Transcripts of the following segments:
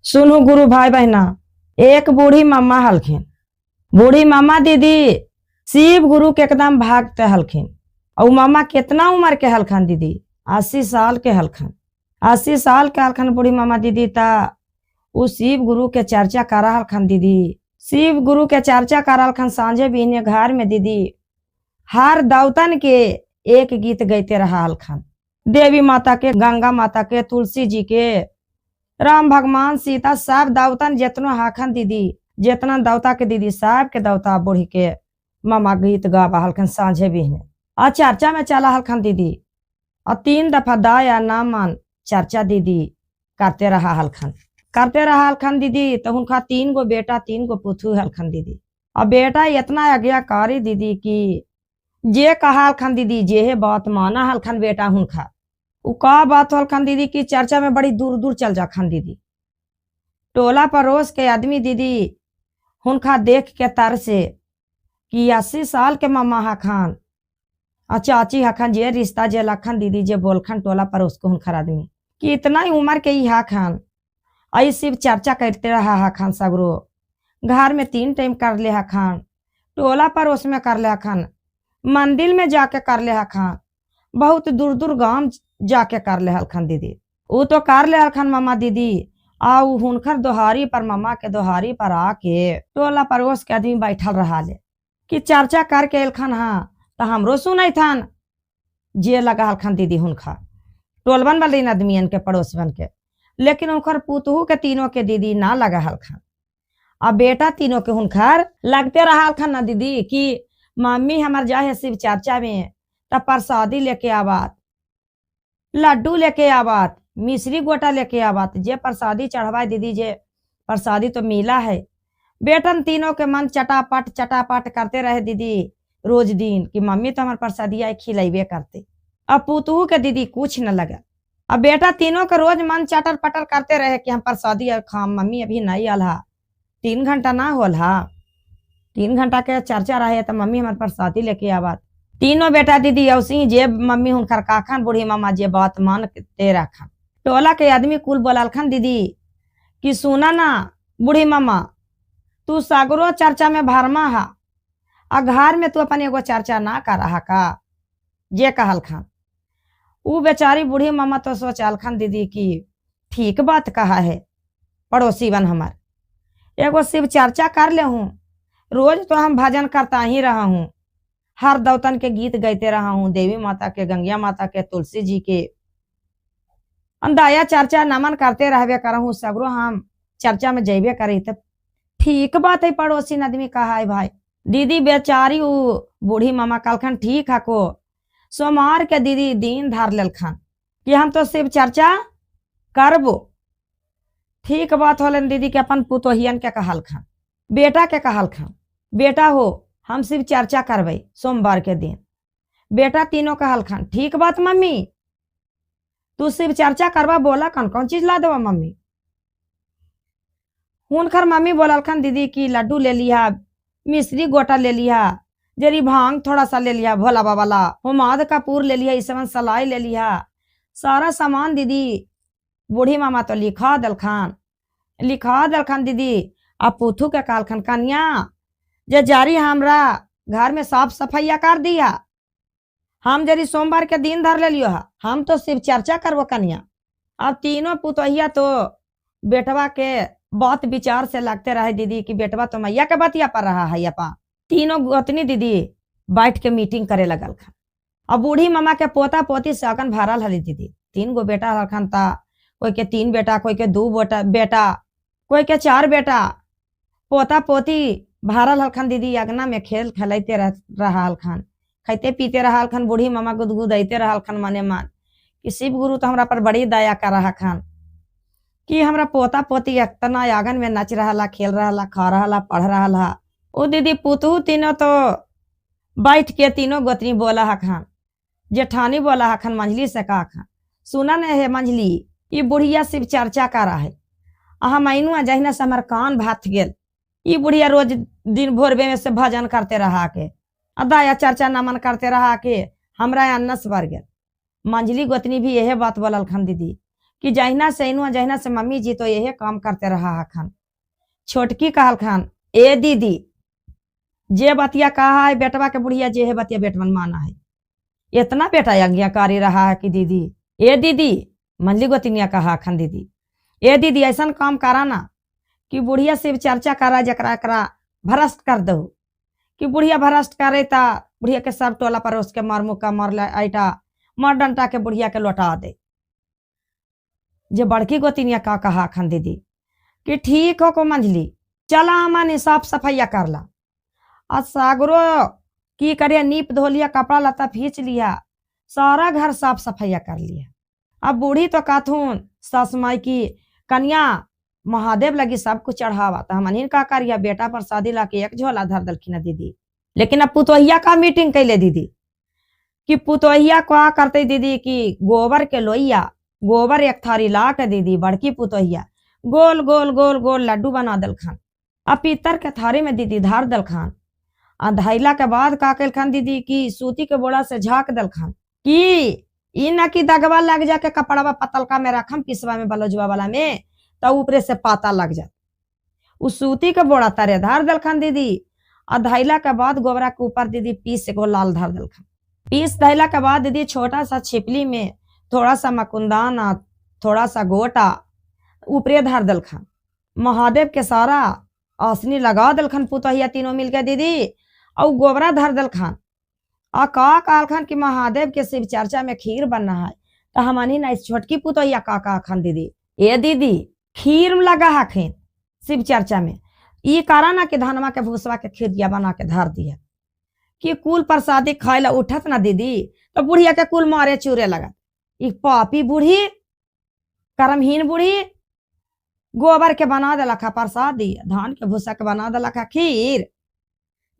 सुनो गुरु भाई बहना, एक बूढ़ी मम्मा हलखिन। बूढ़ी मम्मा दीदी शिव गुरु के एकदम भागते हलखिन। और मम्मा कितना उम्र के हलखन दीदी? 80 साल के हलखन। 80 साल के हलखन बूढ़ी मम्मा दीदी। ता उ शिव गुरु के चर्चा करा हलखन दीदी। शिव गुरु के चर्चा करा हलखन सांझे बिहने घर में दीदी। हर दौतन के एक गीत गईते रहा हलखन। देवी माता के, गंगा माता के, तुलसी जी के, राम भगवान, सीता, सब दावतन जितना हाखन दीदी, जितना दावता के दीदी, सब के दावता बूढ़ी के मामा गीत गावा हलखन सांझे बिहने। आ चर्चा में चला हलखन दीदी। और 3 दफा दाया नामन चर्चा दीदी करते रहा हलखन दीदी। तो उनका 3 गो बेटा, 3 गो पुथू हलखन दीदी। और बेटा इतना आज्ञाकारी दीदी की जे कहा हलखन दीदी, जे बात माना हलखन बेटा हुनका। उ का बात हलखन दीदी की चर्चा में बड़ी दूर दूर चल जाखन दीदी। टोला पड़ोस के आदमी दीदी हुनका देख के तरसे कि 80 साल के मामा हखन और चाची हखन, जे रिश्ता जे लखन दीदी, जे बोलखन टोला पड़ोस को हुनकर आदमी कि इतना ही उम्र के ही हखन। आई सिर्फ चर्चा करते रहा हखन सगरो। घर में 3 टाइम कर ले हखन, टोला पड़ोस में कर ले हखन, मंदिर में जाके कर ले हखन, बहुत दूर दूर गांव जाके कर ले हलखन दीदी। वो तो कर ले हलखन मामा दीदी। आउ हुनकर दोहारी पर, मामा के दोहारी पर आके टोला पड़ोस के आदमी बैठल रहा ले कि चर्चा करके एलखन। हाँ तो हमरो सुनाई थान जे लगा हलखन दीदी हुनका टोलबन वाले आदमियन के, पड़ोसबन के। लेकिन उनकर पुतहू के तीनों के दीदी ना लगा हलखन। अब बेटा तीनों के हुनकर लगते रहा हलखन ना दीदी कि मम्मी हमार जाए शिव चर्चा में तब प्रसादी लेके आवात, लड्डू लेके आवात, मिश्री गोटा लेके आवात, जे प्रसादी चढ़वाए दीदी, जे प्रसादी तो मिला है। बेटन तीनों के मन चटापट चटापट करते रहे दीदी रोज दिन कि मम्मी तो हमारे प्रसादी आई खिलाइबे करते। अब पुतहू के दीदी कुछ न लगा। अब बेटा तीनों के रोज मन चटर पटर करते रहे कि हम प्रसादी खाम, मम्मी अभी नहीं आल हा, 3 घंटा ना होल हा, 3 घंटा के चर्चा रहे तो मम्मी हमारे प्रसादी लेके आवात। तीनों बेटा दीदी औसी जे मम्मी हुनकर काखन बूढ़ी मामा जे बात मानते रखन। टोला के आदमी कुल बोलालखन दीदी कि सुना ना बूढ़ी मामा, तू सागरो चर्चा में भरमा हा, आ घर में तू अपन एगो चर्चा ना कर रहा का, जे कहलखन। उ बेचारी बूढ़ी मामा तो सोचलखन दीदी कि ठीक बात कहा है पड़ोसी बन हमार, एगो शिव चर्चा कर ले हूँ। रोज तो हम भजन करता ही रहा हूँ, हर दौतन के गीत गाते रहा हूँ, देवी माता के, गंगा माता के, तुलसी जी के, अंदाया चर्चा नमन करते रहबे करहूँ, सगरो हम चर्चा में जैबे करी। तो ठीक बात है पड़ोसी आदमी कहा है भाई। दीदी बेचारी उ बूढ़ी मामा कहलखन ठीक है को सोमवार के दीदी दिन धार लेलखन कि हम तो शिव चर्चा करबो। ठीक बात होलन दीदी के अपन पुतोहियन के कहलखन, बेटा के कहलखन, बेटा हो हम शिव चर्चा करबे सोमवार के दिन। बेटा तीनों कहलखन ठीक बात मम्मी, तू शिव चर्चा करवा, बोला कौन कौन चीज ला देवा मम्मी। हुनकर मम्मी बोललखन दीदी की लड्डू ले लिया, मिश्री गोटा ले लिया, जरी भांग थोड़ा सा ले लिया, भोला बाबा ला, हुमाद कपूर ले लिया, इस समन सलाई ले लिया, सारा सामान दीदी बूढ़ी मामा तो लिखा दलखन दीदी। अब पुथू के कहलखन कन्या जे जारी हमरा घर में साफ सफाइया कर दिया, हम जरी सोमवार के दिन धर ले लियो, हम तो शिव चर्चा करबो कन्या। अब तीनों पुतोहिया तो बेटवा के बात विचार से लगते रहे दीदी कि बेटवा तो मैया के बतिया पर रहा है अपा। तीनों गोतनी दीदी बैठ के मीटिंग करे लगल खन। अब बूढ़ी मामा के पोता पोती सागन भरल हली दीदी। 3 गो बेटा हलखन, ता कोई के 3 बेटा, कोई के 2 बेटा, कोई के 4 बेटा, पोता पोती भरल हलखन दीदी। अगना में खेल खेलते रहा हलखन, खाते पीते रहा हलखन। बूढ़ी मामा गुदगुदाते रहा हलखन मने मन कि शिव गुरु तो हमरा पर बड़ी दया कर रहा खन कि हमरा पोता पोती इतना आंगन में नच रहा, खेल रहा, खा रहा, पढ़ रहा। ओ दीदी पुतहू तीनों तो बैठ के तीनों गोतनी बोला हखन, जेठानी बोला हखन मंझली से कहा खन, सुना नहीं है मंझली, ये बुढ़िया शिव चर्चा कर रहा है, हम आइनुआ जहिना से हमार कान भात गेल। ये बुढ़िया रोज दिन भोरबे में से भजन करते रहा के, अदाया चर्चा नमन करते रहा के हमरा अन्नस बर गेल। मंझली गोतनी भी यही बात बोललखन दीदी कि जहिना से इनुआ जहिना से मम्मी जी तो यही काम करते रहा हखन। छोटकी कहल खान ए दीदी जे बतिया कहा है बेटवा के बुढ़िया जे है बतिया बेटवन माना है। इतना बेटा आज्ञाकारी रहा है कि दीदी ए दीदी मंजली गोतिनिया कहा खन दीदी ए दीदी ऐसा काम कराना कि बुढ़िया शिव चर्चा करा जकरा एकरा भ्रष्ट कर दो कि बुढ़िया भ्रष्ट करे ता बुढ़िया के सब टोला पर उसके मार मुक्का मार ऐटा मार डंटा के बुढ़िया के लौटा दे। जे बड़की गोतिनिया का कहा खन दीदी कि ठीक हो को मंजली चला हमारे साफ सफाइया कर ला। और सागरो की करे नीप धो लिया कपड़ा लता खींच लिया सारा घर साफ सफाइया कर लिया। अब बूढ़ी तो काथून सास माई की कन्या महादेव लगी सब कुछ चढ़ावा तो हमन का करिया बेटा पर शादी ला के एक झोला धर दलखिन दीदी। लेकिन अब पुतोहिया का मीटिंग कैले दीदी कि पुतोहिया क्या करते दीदी कि गोबर के लोहिया गोबर एक थारी ला के दीदी बड़की पुतोहिया गोल गोल गोल गोल लड्डू बना दलखान। अब पीतर के थारी में दीदी धार दलखान। आ धैला के बाद का कैलखान दीदी की सूती के बोड़ा से झाँक दलखान कि ई न की दगवा लग जाके कपड़वा पतलका में रखम पिसवा में बलौजवा वाला में तो ऊपरे से पाता लग जात। उस सूती के बोड़ा तारे धार दलखान दीदी। और धैला के बाद गोबरा के ऊपर दीदी पीस को लाल धार दलखान। पीस धैला के बाद दीदी छोटा सा छिपली में थोड़ा सा मकुंदान और थोड़ा सा गोटा ऊपरे धार दलखान। महादेव के सारा आसनी लगा दलखान पुतहिया तीनों मिलके दीदी और गोबरा धर दलखान। और का कहलखान कि महादेव के शिव चर्चा में खीर बनना है तो हमनी ना इस छोटकी पुतहिया का खान दीदी ए दीदी खीर लगा हखिन शिव चर्चा में ये करा ना कि धनमा के भूसवा के खीरिया बना के धर दिया कि कुल प्रसादी खाए ला उठत ना दीदी तो बुढ़िया के कुल मारे चूरे लगा। एक पापी बूढ़ी कर्महीन बूढ़ी गोबर के बना दलखा प्रसादी धान के भूसा के बना दलखा खीर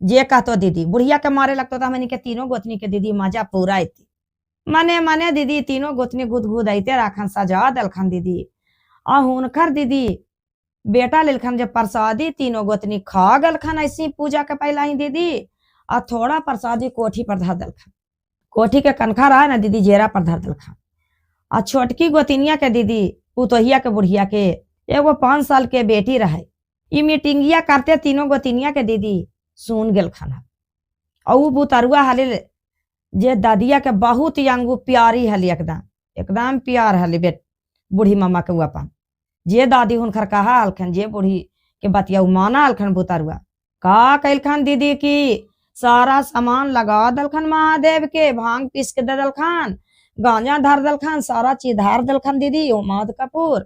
जे कहतो दीदी बुढ़िया के मारे लगतो तो हमनी के तीनों गोतनी के दीदी मजा पूरा आती मने मने दीदी तीनों गोतनी गुद गुद आते राखन सजा दलखन दीदी। और हुनकर दीदी बेटा लेलखन जब प्रसादी तीनों गोतनी खा गलखन ऐसी पूजा के पहला ही दीदी। और थोड़ा प्रसादी कोठी पर धर दलखन कोठी के कनखा रहा ना दीदी जेरा पर धर दलखन। और छोटकी गोतिनिया के दीदी पुतोहिया के बुढ़िया के एगो 5 साल के बेटी रहे ई मीटिंगिया करते तीनों गोतिनिया के दीदी सुन गेल खाना। और बुतरुआ हले जे दादिया के बहुत यंगू प्यारी हली एकदम एकदम प्यार हली बेट बूढ़ी मामा के अपन जे दादी हुनकर कहा हलखन जे बूढ़ी के बतिया माना हलखन बुतरुआ का कैलखन दीदी की सारा सामान लगा दलखन महादेव के भांग पीस के दे दलखन गांजा धर दलखन सारा चीज धार दलखन दीदी उमाद कपूर।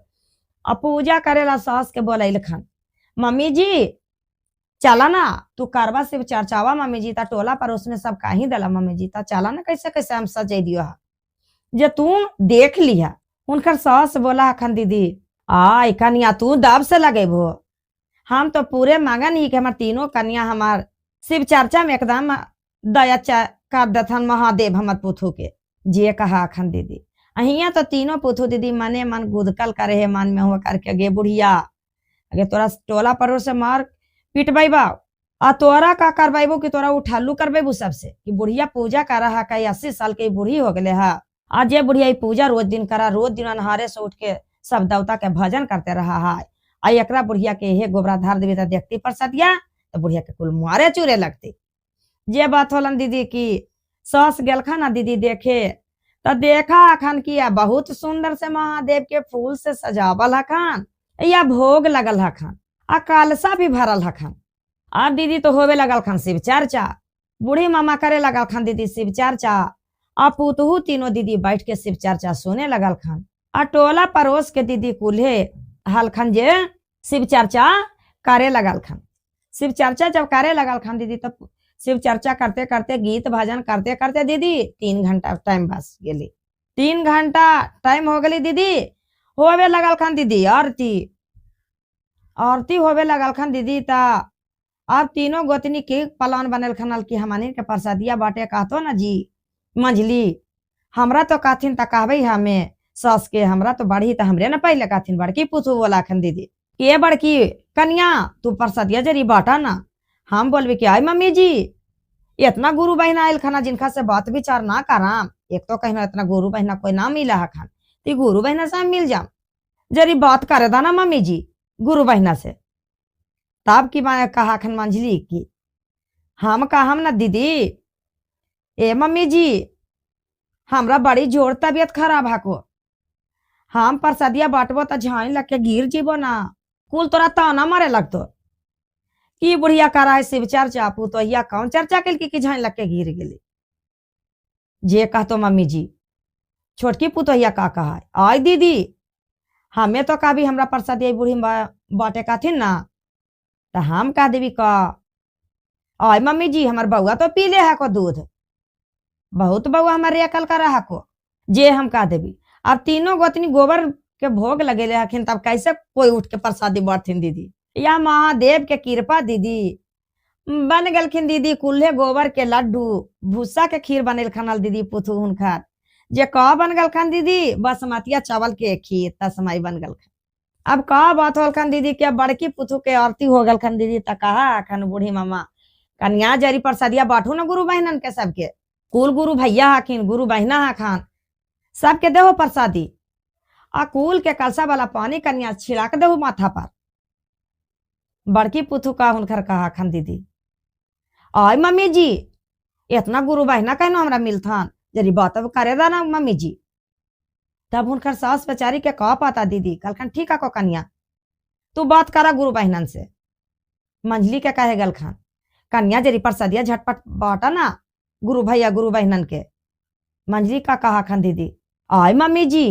और पूजा करेला सास के बोलैलखन मम्मी जी चला ना तू करवा शिव चर्चावा मम्मी जी ता टोला पर उसने सब कहीं दला मम्मी जी ता चला ना कैसे कैसे हम सजे दियो हा जे तू देख लिया। उनकर सास बोला हखन दीदी आ कन्या तू दब से लगे भो हम तो पूरे मांगन ही कि हमार तीनों कन्या हमार शिव चर्चा में एकदम दया कर दथन महादेव हमर पुथु के जे कहा हखन दीदी। अहिया तो तीनों पुथु दीदी मने मन गुदकल करे है मन में हुआ करके गे बुढ़िया अगे तोरा टोला पर से मार पिटबा आ तोरा का करबेबू कि तोरा उठालू करबेबू सबसे कि बुढ़िया पूजा कर रहा कई 80 साल के बूढ़ी हो गए है। आज ये बुढ़िया पूजा रोज दिन करा रोज दिन अनहारे से उठ के सब देवता के भजन करते रहा है। आ एकरा बुढ़िया के हे गोबरा धार देवी तो देखती प्रसादिया तो बुढ़िया के कुल मुआरे चूरे लगती। जे बात होलन दीदी की सास गेलखा ना दीदी देखे तो देखा अखन किया बहुत सुंदर से महादेव के फूल से सजावल हखन या भोग लगल हखन आ कलसा भी भरल हखन। अब दीदी तो होवे लगल खन शिव चर्चा बूढ़ी मामा करे लगल खन दीदी शिव चर्चा। अब पुतहू तीनों दीदी बैठ के शिव चर्चा सुने लगल खन। आ टोला पड़ोस के दीदी कुल्हे हलखन जे शिव चर्चा करे लगल खन। शिव चर्चा जब करे लगल खन दीदी तब शिव चर्चा करते करते गीत भजन करते करते दीदी 3 घंटा टाइम बस गेली 3 घंटा टाइम हो गली दीदी होवे लगल खन दीदी आरती आरती होवे लगल खन दीदी ता अब तीनों गोतनी के प्लान बनल खनल की हमनी के प्रसादिया बाटे कहतो ना जी मंझली हमरा तो काथिन त कहबे हमें सास के हमरा तो बढ़ी तो हमरे ना पहले काथिन बड़की पूछू बोला खन दीदी के बड़की कन्या तू प्रसादिया जरी बाटा ना। हम बोलबे कि आई मम्मी जी इतना गुरु बहना आयल खाना जिनका से बात विचार ना कराम एक तो कहना इतना गुरु बहना कोई ना मिला है खान ती गुरु बहना से हम मिल जाम, जरी बात करे था ना मम्मी जी गुरु बहना से। तब की कहा खन मंझली की हम कहा ना दीदी, ए मम्मी जी हमरा बड़ी जोर तबीयत खराब हको, हम प्रसादिया बांटबो तो झाई लग के गिर जीबो ना, कुल तोरा ताना मारे लगतो की बुढ़िया करा है शिव चर्चा, पुतोहिया कौन चर्चा कल की झाई लग के गिर गेली। जे कहतो मम्मी जी छोटकी पुतोहिया का कहा है, आई दीदी हमें तो कभी हमरा प्रसादिया बूढ़ी बाटे कहथिन ना, तो हम कह देवी का आय मम्मी जी हमार बउआ तो पी ले है को दूध, बहुत बउआ हमारे अकल करा है को। जे हम कह देवी अब तीनों गोतनी गोबर के भोग लगेले हखिन, तब कैसे कोई उठ के प्रसादी बांटथिन दीदी, या महादेव के कृपा दीदी बन गलखिन दीदी कुल्हे गोबर के लड्डू, भूसा के खीर बनेल खनल दीदी पुथु हुनकर। जे का बन गल खन दीदी बासमतिया चावल के खीर तसमाई बन गल खन। अब का बात होल खन दीदी के बड़की पुथु के आरती हो गल खन दीदी, त कहा खन बूढ़ी मामा कन्या जरी प्रसादिया बांटू ना गुरु बहनन के सबके, कुल गुरु भैया हखिन गुरु बहना हखान सबके देहो प्रसादी, आ कुल के कलसा वाला पानी कन्या छिड़क देहु माथा पर। बड़की पुथु का हुनकर कहा खन दीदी आय मम्मी जी इतना गुरु बहना कहनो हमरा मिलथान, जरी बात करे दा ना मम्मी जी। तब हुनकर सास बेचारी के कहा पाता दीदी कलखन ठीक है को कन्या तू बात करा गुरु बहनन से। मंझली के कहे गल खान कन्या जरी प्रसादिया झटपट बांटा ना गुरु भैया गुरु बहनन के। मंझली का कहा खन दीदी आय मम्मी जी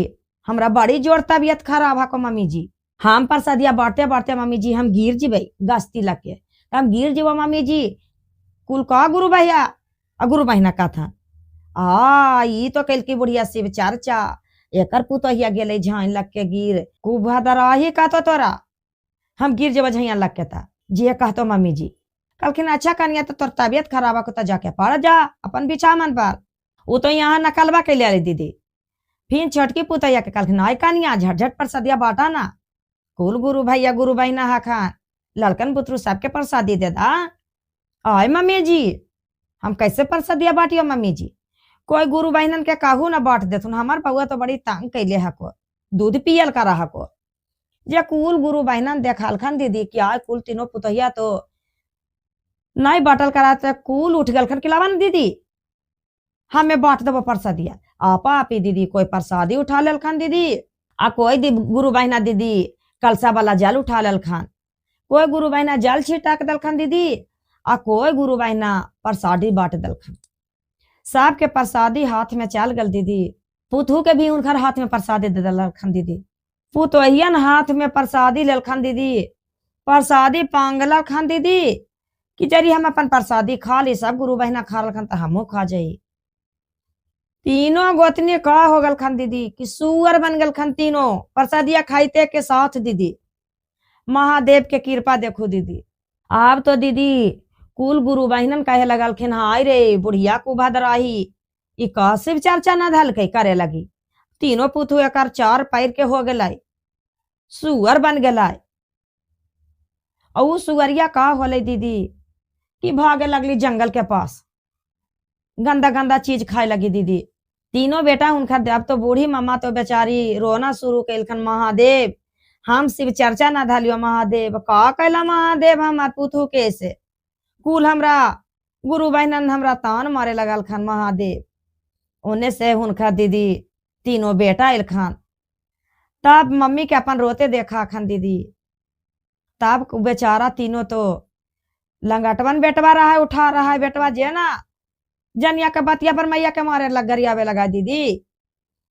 हमरा बड़ी जोर तबीयत खराब है को मम्मी जी, हम प्रसादिया बांटते बांटते मम्मी जी हम गिर जीबे गस्ती लग के, हम गिर जीबो मम्मी जी। कुल का गुरु भैया और गुरु बहना का था ई तो कल की बुढ़िया शिव चर्चा, एकर पुतहिया गेले झाई लग के गिर कुभदराही का तो तोरा हम गिर जेब झैया लग के था। जे कहतो मम्मी जी कलखिन अच्छा कनिया तो तोर तबियत खराब को तो जाके पड़ जा अपन बिछावन पर, वो तो यहाँ नकलबा के ले दीदी। फिर छोटकी पुतैया के कलखिन आई कनिया झटझट प्रसादिया बांटा ना, कुल गुरु भैया गुरु बहना हखान लड़कन पुत्रु सबके प्रसादी दे दा। आय मम्मी जी हम कैसे प्रसादिया बांटियो मम्मी जी, कोई गुरु बहनन के कहू ना बांट देथुन, हमार बउआ तो बड़ी तंग कैले हको दूध पियल करा हको। जे कुल गुरु बहनन देखल खन दीदी क्या कुल तीनों पुतहिया तो नहीं बाटल कराते, कुल उठ गल खन खिलावा ना दीदी हमें बांट देबो प्रसादिया। आपा आपी दीदी कोई प्रसादी उठा लेल खन दीदी, आ कोई गुरु बहना दीदी कलसा वाला जल उठा लेल खन, कोई गुरु बहना जल छिटक दल खन दीदी, आ कोई गुरु बहना प्रसादी बांट दल खन। सबके प्रसादी हाथ में चल गल दीदी, पुतहू के भी उनकर हाथ में प्रसादी दे दल खन दीदी, पुतोहियन हाथ में प्रसादी लेल खन दीदी, प्रसादी पांगल खन दीदी कि जरी हम अपन प्रसादी खा ली सब गुरु बहना खा लखन तो हमहू खा जाई। तीनों गोतनी का हो गल खन दीदी कि सुअर बन गल खन तीनों प्रसादिया खाइते के साथ दीदी। महादेव के कृपा देखो दीदी। अब तो दीदी कुल गुरु बहनन कहे लगलखिन हाय रे बुढ़िया को भदराही ई का शिव चर्चा न धल के करे लगी, तीनों पुतहु एकर चार पैर के हो गए सुअर बन गए। और सुअरिया का होले दीदी कि भागे लगली जंगल के पास, गंदा गंदा चीज खाए लगी दीदी। तीनों बेटा उनकर अब तो बूढ़ी मम्मा तो बेचारी रोना शुरू कैलखन, महादेव हम शिव चर्चा न धलियो, महादेव का कैला महादेव हमार पुतहु के से कुल हमरा गुरु बहनन हमरा तान मारे लगल खन महादेव। उन्हें से हुनकर दीदी तीनों बेटा एलखन, तब मम्मी के अपन रोते देखा खन दीदी। तब बेचारा तीनों तो लंगटवन बेटवा रहा है उठा रहा है बेटवा जे ना जनिया के बतिया पर मैया के मारे लग गरियावे लगा दीदी।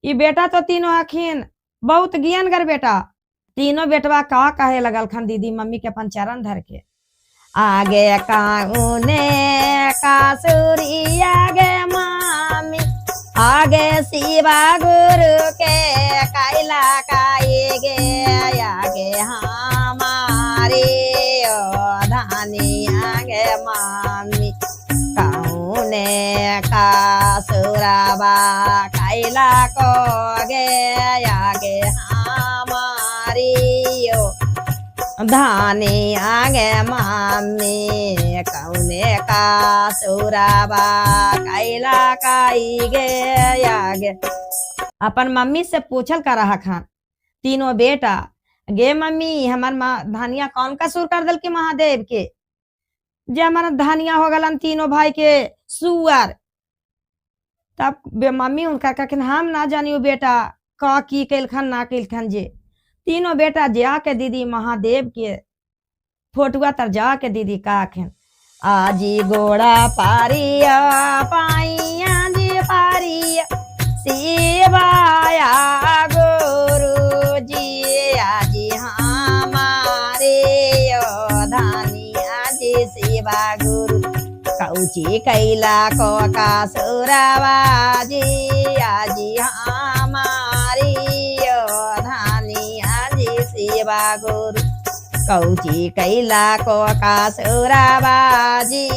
ये बेटा तो तीनों हखिन बहुत ज्ञानगर बेटा, तीनों बेटवा का कहे लगल खन दीदी मम्मी के अपन चरण धर के आगे काऊने कासुरी आगे मामी आगे शिवा गुरु के कैला काएगे आगे हमारे धानी आगे मामी काऊने कासुराबा कैला को गे आगे हमारी धानी आगे मामी कौने का सुराबा कैला काई गे आगे। अपन मम्मी से पूछल कर रहा खान तीनों बेटा, गे मम्मी हमार धनिया कौन कसूर कर दल के महादेव के, जे हमारा धनिया हो गलन तीनों भाई के सुअर। तब मम्मी उनका कहन हम ना जानियो बेटा का की कैलखन ना कैलखन। जे तीनों बेटा जाके दीदी महादेव के फोटुआ तर जाके दीदी कहन, आजी गोड़ा पारिया पाइया जी पारिया शिवाया गुरु जी आजी हमारे धनिया जी शिवा गुरु कौची कैला को का सुराबाजी आजी हमारी धनिया जी शिवा गुरु कौची कैला को का सुराबाजी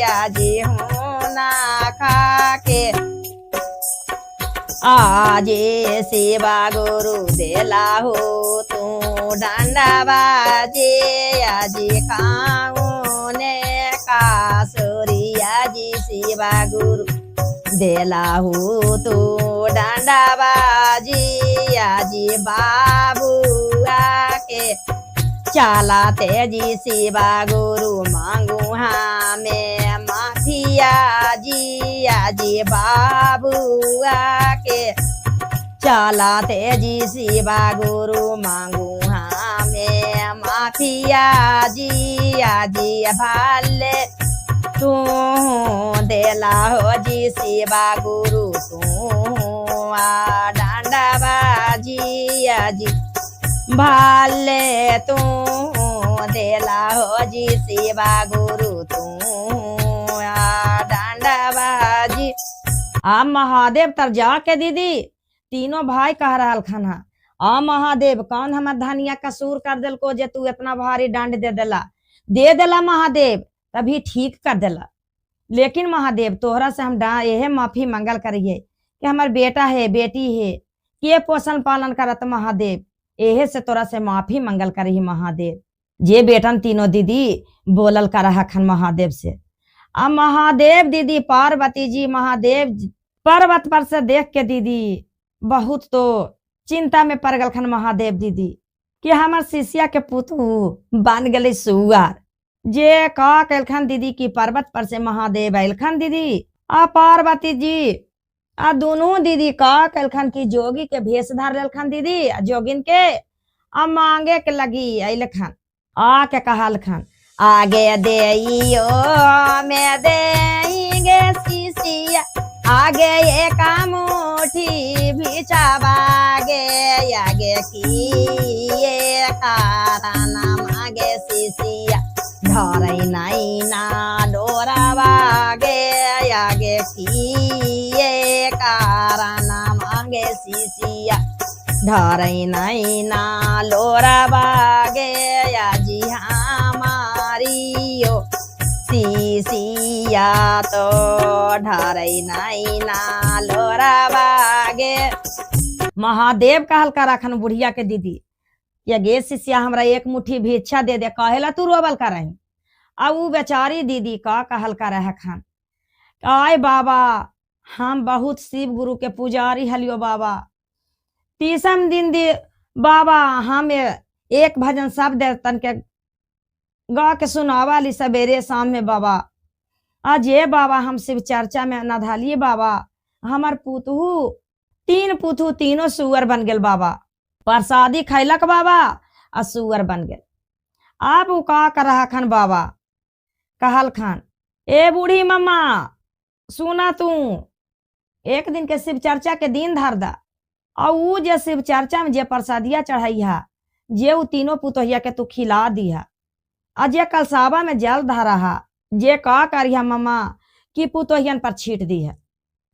आजी होना खा के आजे शिवा गुरु देला हो तू डंडाबाजी आजी काऊने का सूरिया जी शिवा गुरु देला हो तू डंडाबाजी आजी बाबुआ के चाला तेजी शिवा गुरु मांगू हमें माफिया जी आजी बाबुआ के चाला तेजी शिवा गुरु मांगू हमें माफिया जी आजी भाले तू देला हो जी शिवा गुरु तू डांडाबाजी आजी भाले तू देला हो जी शिवा गुरु तू डांडाबाजी। आ महादेव तर जाके दीदी तीनों भाई कह रहा खाना, आ महादेव कौन हमार धनिया कसूर कर दिल को जे तू इतना भारी डांड दे देला महादेव तभी ठीक कर देला। लेकिन महादेव तोहरा से हम यह माफी मंगल करिए कि हमार बेटा है बेटी है के पोषण पालन करत महादेव, एहे से तोरा से माफी मंगल करही महादेव। जे बेटन तीनों दीदी बोलल कर हखन महादेव से। अब महादेव दीदी पार्वती जी महादेव पर्वत पर से देख के दीदी बहुत तो चिंता में पड़ गल खन महादेव दीदी कि हमार शिष्या के पुतू बन गए सुअर। जे का कैलखन दीदी की पर्वत पर से महादेव आयलखन दीदी आ पार्वती जी आ दोनों दीदी का कैलखन की जोगी के भेष धर लेलखन दीदी जोगिन के आ मांगे के लगी अइलखन आ के कहलखन, आगे देइयो मैं देंगे शिष्या आगे एक मुट्ठी भिचावागे आगे की ये कारण मागे शिष्या धरई नहीं ना डोरावागे आगे की ये कारण मांगे शिष्या धरई नहीं ना लोरावागे आजी हमारी ओ शिष्या तो ढरई नहीं ना लोरावागे। महादेव कहल का रखन बुढ़िया के दीदी ये गे शिष्या हमरा एक मुट्ठी भिक्षा दे दे, कहेला तू रोबल कर रही। अब वो बेचारी दीदी का कहल का रह खान, आय बाबा हम बहुत शिव गुरु के पुजारी हलियो बाबा, तीसम दिन दे बाबा हम एक भजन सब दे तन के गा के सुनावा ली सवेरे शाम में बाबा। आज ये बाबा हम शिव चर्चा में न धालिए बाबा, हमार पुतहू तीन पुतहू तीनों सुअर बन गेल बाबा, प्रसादी खैलक बाबा आ सुअर बन गेल। आप उ का कर रहा खन बाबा कहल खान, ए बूढ़ी मम्मा सुना तू एक दिन के शिव चर्चा के दिन धर दा और ऊ जे शिव चर्चा में जे प्रसादिया चढ़ाइया जे उ तीनों पुतोहिया के तू खिला दिया आ जे कलसावा में जल धरा जे का करिया मम्मा कि पुतोहियन पर छीट दी है,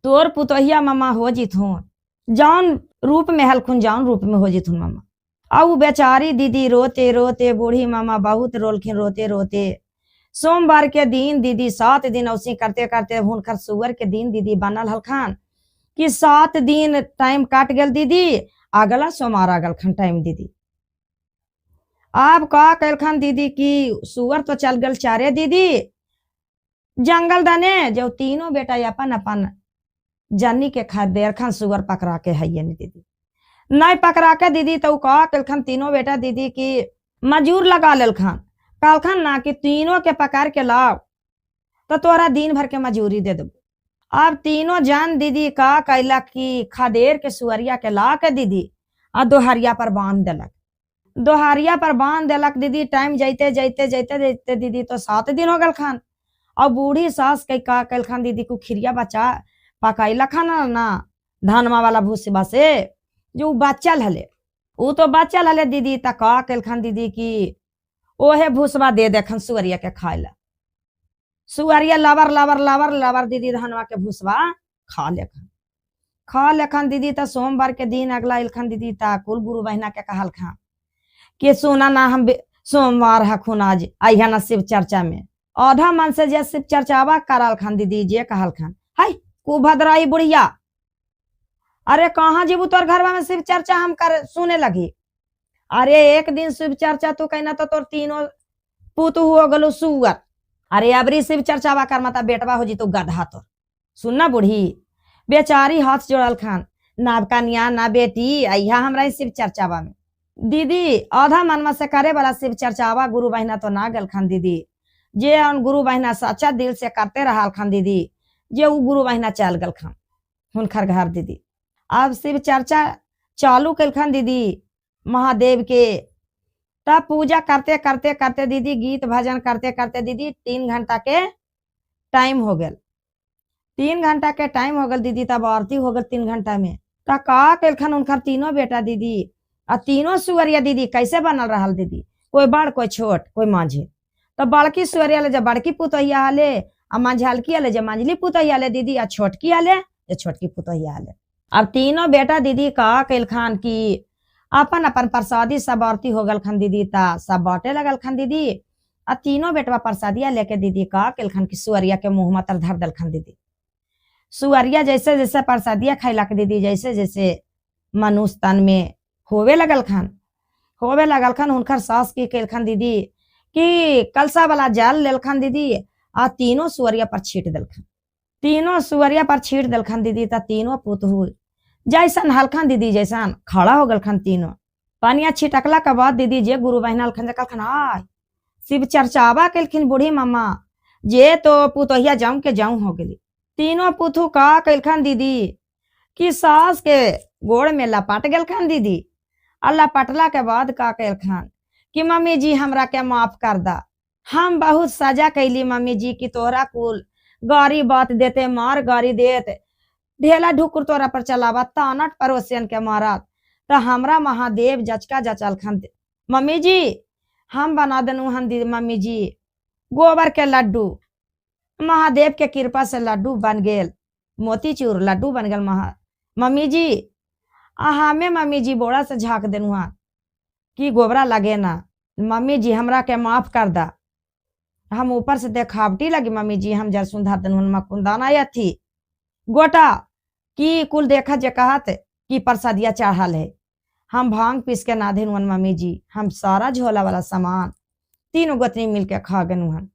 तोर पुतोहिया मम्मा हो जिथुन जौन रूप में हलखुन जौन रूप में हो जिथुन मम्मा। अब बेचारी दीदी रोते रोते बूढ़ी मामा बहुत रोलखिन रोते रोते। सोमवार के दिन दीदी 7 दिन औसी करते करते हुनकर सुअर के दिन दीदी बनल हलखान कि 7 दिन टाइम काट गल दीदी, अगला सोमवार आगल खन टाइम दीदी। आप का कैलखन दीदी की सुअर तो चल गल चारे दीदी जंगल दने जो तीनों बेटा अपन अपन जानी के खा देर खान सुगर पकड़ा के है नहीं दीदी, नहीं पकड़ा के दीदी तो कहा कलखन तीनों बेटा दीदी की मजूर लगा लेल खान, कहलखन ना कि तीनों के पकड़ के लाओ तो तोरा दिन भर के मजूरी दे दो। अब तीनों जान दीदी का कैला की खदेर के सुअरिया के ला के दीदी आ दोहरिया पर बांध देलक, दोहरिया पर बांध देलक दीदी। टाइम जैते जैते जैते जैते दीदी तो 7 दिन हो गल खान। और बूढ़ी सास के का कल खान दीदी को खिरिया बचा पकाइला खाना ना धानमा वाला भूसबा से जो बचल हले, वो तो बचल हले दीदी त का कल खान दीदी की ओहे भूसबा दे देखन सुअरिया के खाइला। सुअरिया लवर लवर लवर लवर दीदी धनवा के भूसबा खा लेखन, खा लेखन दीदी त सोमवार के दिन अगला इलखन दीदी ता कुल गुरु बहिना के कहल खान कि सुना ना हम सोमवार हखुन आज आइया ना शिव चर्चा में। आधा मन से जे शिव चर्चावा करल खान दीदी जे कहल खान हाय कुभद्राई बुढ़िया, अरे कहाँ जीबू तोर घरवा में शिव चर्चा हम कर सुने लगी। अरे एक दिन शिव चर्चा तू कहना तो तोर तीनों पुत हो गलो सुअर, अरे अबरी शिव चर्चावा कर माता बेटवा हो जी तो गधा तोर। सुनना बुढ़ी बेचारी हाथ जोड़ल खान ना कन्या ना बेटी अहिया हमरा शिव चर्चावा में। दीदी आधा मनमा से करे वाला शिव चर्चावा गुरु बहिना तो ना गल खान दीदी, जे उन गुरु बहिना सच्चा दिल से करते रहल खान दीदी जे उ गुरु बहिना चल गल खान हुनकर घर दीदी। अब शिव चर्चा चालू कल खान दीदी महादेव के, तब पूजा करते करते करते दीदी गीत भजन करते करते दीदी 3 घंटा के टाइम हो गल, 3 घंटा के टाइम हो गल दीदी। तब आरती हो गल 3 घंटा में। का कल खान उनकर तीनों बेटा दीदी आ तीनों सुअरिया दीदी कैसे बनल रहल दीदी, कोई बड़ कोई छोट कोई माझे। तो बड़की सुअरिया ले जब बड़की पुतहिया हले आ मंझलकी हले जब मंझली पुतहिया ले दीदी आ छोटकी हले जब छोटकी पुतहिया हले। अब तीनों बेटा दीदी का कल खान की अपन अपन प्रसादी सब आरती हो गल खान दीदी ता सब बांटे लगल खान दीदी। आ तीनों बेटवा प्रसादिया लेके दीदी का कल खान की सुअरिया के मुंह मतर धर दल खान दीदी। सुअरिया जैसे जैसे प्रसादिया खैला के दीदी जैसे जैसे मनुष्य तन में होवे लगल खान, होवे लगल खान। उनकर सास की कल खान दीदी कि कलसा वाला जाल लेल खान दीदी आ तीनों सुअरिया पर छीट दल खान, तीनों सुअरिया पर छीट दल खान दीदी ता तीनों पुत हुए जैसन हलखन दीदी जैसन खड़ा हो गल खान। तीनों पानिया छिटकला के बाद दीदी जे गुरु बहिना खन कहलखन आय शिव चर्चावा कलखिन बूढ़ी मामा जे तो पुतहिया जाऊं के जाऊं हो गली। तीनों पुतु का कलखन दीदी कि सास के गोड़ में लपट गल खान दीदी। अल्लाह पटला के बाद का कलखन कि मम्मी जी हमरा के माफ कर दा, हम बहुत सजा कैली मम्मी जी की तोहरा कुल गारी बात देते मार गारी देते ढेला ढुकुर तोरा पर चलावा तानट पड़ोसियन के मारत। तो हमरा महादेव जचका जचल खन मम्मी जी हम बना देनु हम दीदी मम्मी जी गोबर के लड्डू, महादेव के कृपा से लड्डू बन गेल, मोतीचूर लड्डू बन गल मम्मी जी। हमें मम्मी जी बोरा से झाँक देनु कि गोबरा लगे ना, मम्मी जी हमरा के माफ कर दा। हम ऊपर से देखावटी लगी मम्मी जी हम जरसुन धर देनु मकुंदाना या थी गोटा की कुल देखा जे कहत कि प्रसादिया चढ़ल है। हम भांग पीस के ना देनु मम्मी जी, हम सारा झोला वाला सामान तीनों गोतनी मिल के खा गनु हन,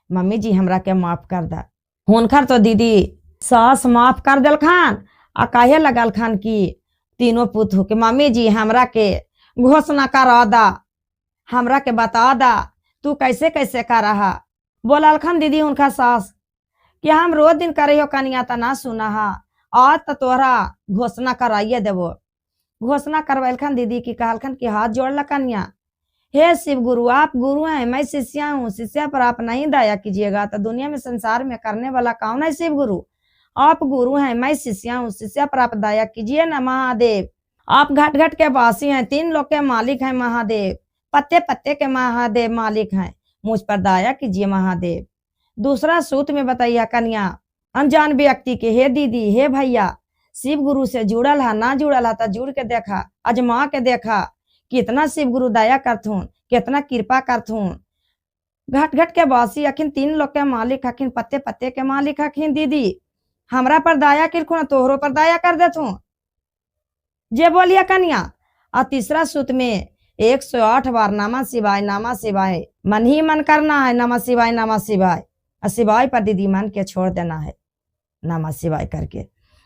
मम्मी जी हमरा के माफ कर दा। हुनकर तो दीदी सास माफ कर दिल खान आ काहे लगल खान की तीनों पुत हो के मम्मी जी हमरा के घोषणा करा दा, हमरा के बता दा तू कैसे कैसे कर रहा। बोलल खान दीदी उनका सास कि हम रोज दिन करे हो कनिया ता ना सुना हा, आज तो तोहरा घोषणा कराइए देवो। घोषणा करवाइल खान दीदी की कहल खान कि हाथ जोड़ ला कन्या, हे शिव गुरु आप गुरु हैं मैं शिष्या हूँ, शिष्या पर आप नहीं दया कीजिएगा तो दुनिया में संसार में करने वाला कौन है शिव गुरु। आप गुरु हैं मैं शिष्या हूँ, शिष्या पर आप दया कीजिए ना महादेव। आप घट घट के वासी हैं, 3 लोक के मालिक हैं महादेव, पत्ते पत्ते के महादेव मालिक हैं, मुझ पर दया कीजिए महादेव। दूसरा सूत में बताइए कन्या अनजान व्यक्ति के हे दीदी हे भैया शिव गुरु से जुड़ल है ना जुड़ल है तो जुड़ के देखा अजमा के देखा कितना शिव गुरु दया करथुन कितना कृपा करथुन। घट घट के वासी अखिन 3 लोक के मालिक हखिन, पत्ते पत्ते के मालिक हखिन। दीदी हमरा पर दया किरखुन तोहरो पर दया कर देथुन जे बोलिया कन्या। और तीसरा सूत में 108 बार नमः शिवाय मन ही मन करना है, नमः शिवाय और शिवाय पर दीदी मन के छोड़ देना है नमः शिवाय करके।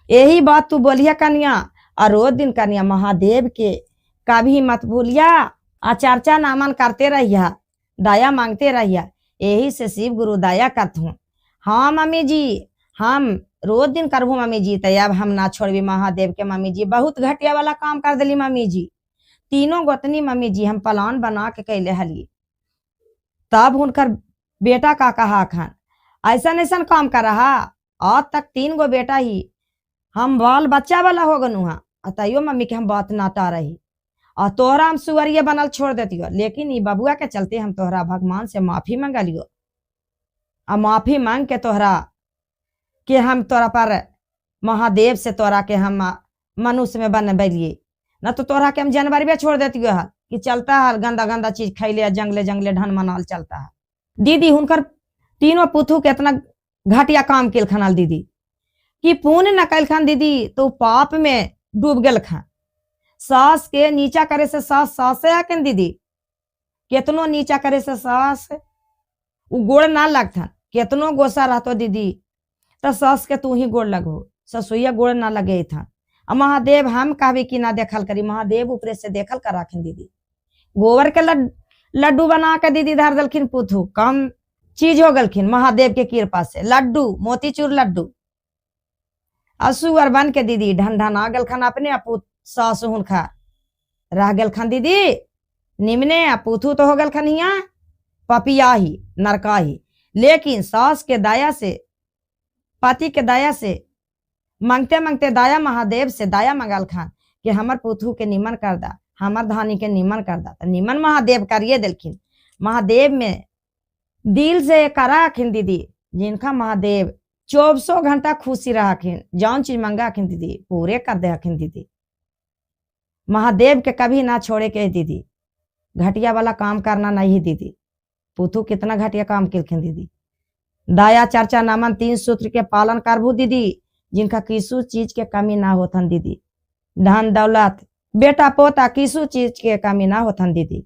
यही बात तू बोलिया कन्या, और रोज दिन कन्या महादेव के कभी मत भूलिया, आ चर्चा नामन करते रहिया, दया मांगते रहिया। यही से शिव गुरु दया करत हूँ। हाँ मम्मी जी, हम रोज दिन करबू मम्मी जी, तो अब हम ना छोड़बी महादेव के मम्मी जी। बहुत घटिया वाला काम कर दिली मम्मी जी। तीनों गोतनी मम्मी जी हम प्लान बना के कैले हली, तब उनकर बेटा का कहा खान ऐसा ऐसा काम कर रहा। आज तक 3 गो बेटा ही हम बाल बच्चा वाला हो गनु हा, तैयो मम्मी के हम बात ना टा रही, और तोहरा हम सुअरिया बनल छोड़ देती हो। लेकिन ये बबुआ के चलते हम तोहरा भगवान से माफी मंगलियो, और माफी मांग के तोहरा कि हम तोरा पर महादेव से तोरा के हम मनुष्य में बन बैलिए, न तो तोरा के हम जानवर भी छोड़ देती है कि चलता है गंदा गंदा चीज खैले जंगले जंगले ढन मनाल चलता है। दीदी हुनकर तीनों पुथु के इतना घटिया काम किल खनाल दीदी कि पुण्य न कैल खान दीदी, तो पाप में डूब गल खान। सास के नीचा करे से सास सासे आके दीदी, केतनो नीचा करे से सास उ गोड़ ना लगथन। केतनो गोसा रहतो दीदी तो सास के तू ही गोड़ लगो, ससुइया गोड़ ना लगे था। महादेव हम कहबी कि ना देखल करी, महादेव ऊपरे से देखल कर राखिन दीदी। गोबर के लड्डू बना के दीदी धर दलखिन पुथु, कम चीज हो गलखिन महादेव के कृपा से। लड्डू मोतीचूर लड्डू असुअर बन के दीदी ढन ढन आ गल खान अपने अपूत सास हुनखा रह गल खान दीदी निमने। अपूथू तो हो गल खान हिया पपिया ही नरका ही। लेकिन सास के दया से, पति के दया से मांगते मांगते दया महादेव से दया मंगल खान कि हमर पुथु के निमन कर दा, हमर धानी के निमन कर दा। तो निमन महादेव करिए दिलखिन। महादेव में दिल से करा खिन दीदी, जिनका महादेव 24 घंटा खुशी रखिन, जौन चीज मंगा खिन दीदी पूरे कर दे हखिन दीदी। महादेव के कभी ना छोड़े के दीदी, घटिया वाला काम करना नहीं दीदी। पुथु कितना घटिया काम किलखिन दीदी। दया चर्चा नामन 3 सूत्र के पालन करबू दीदी, जिनका किसी चीज के कमी ना होथन दीदी। धन दौलत बेटा पोता किसी चीज के कमी ना होथन दीदी।